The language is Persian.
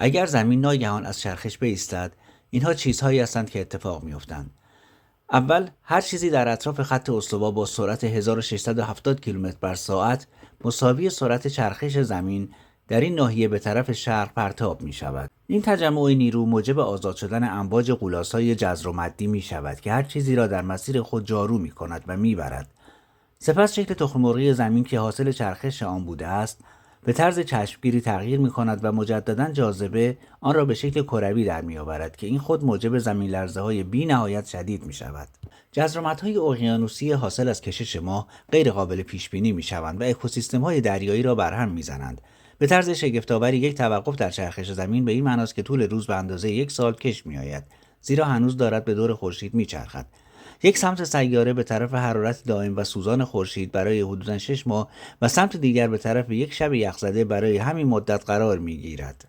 اگر زمین ناگهان از چرخش بایستد، اینها چیزهایی هستند که اتفاق میافتند. اول، هر چیزی در اطراف خط استوا با سرعت 1670 کیلومتر بر ساعت مساوی سرعت چرخش زمین در این ناحیه به طرف شرق پرتاب می شود. این تجمع نیرو موجب آزاد شدن امواج غولاسای جزر و مدی می شود که هر چیزی را در مسیر خود جارو می کند و می برد. سپس شکل تخم‌مرغی زمین که حاصل چرخش آن بوده است به طرز چشمگیری تغییر می کند و مجددا جاذبه آن را به شکل کروی در می آورد که این خود موجب زمین لرزه های بی نهایت شدید می شود. جزر اقیانوسی حاصل از کشش ماه غیر قابل پیش بینی می شوند و اکوسیستم های دریایی را برهم می زنند. به طرز شگفت‌آوری یک توقف در چرخش زمین به این معناست که طول روز به اندازه 1 سال کش می آید، زیرا هنوز دارد به دور خورشید می چرخد. یک سمت سیاره به طرف حرارت دائم و سوزان خورشید برای حدوداً 6 ماه و سمت دیگر به طرف یک شب یخزده برای همین مدت قرار می‌گیرد.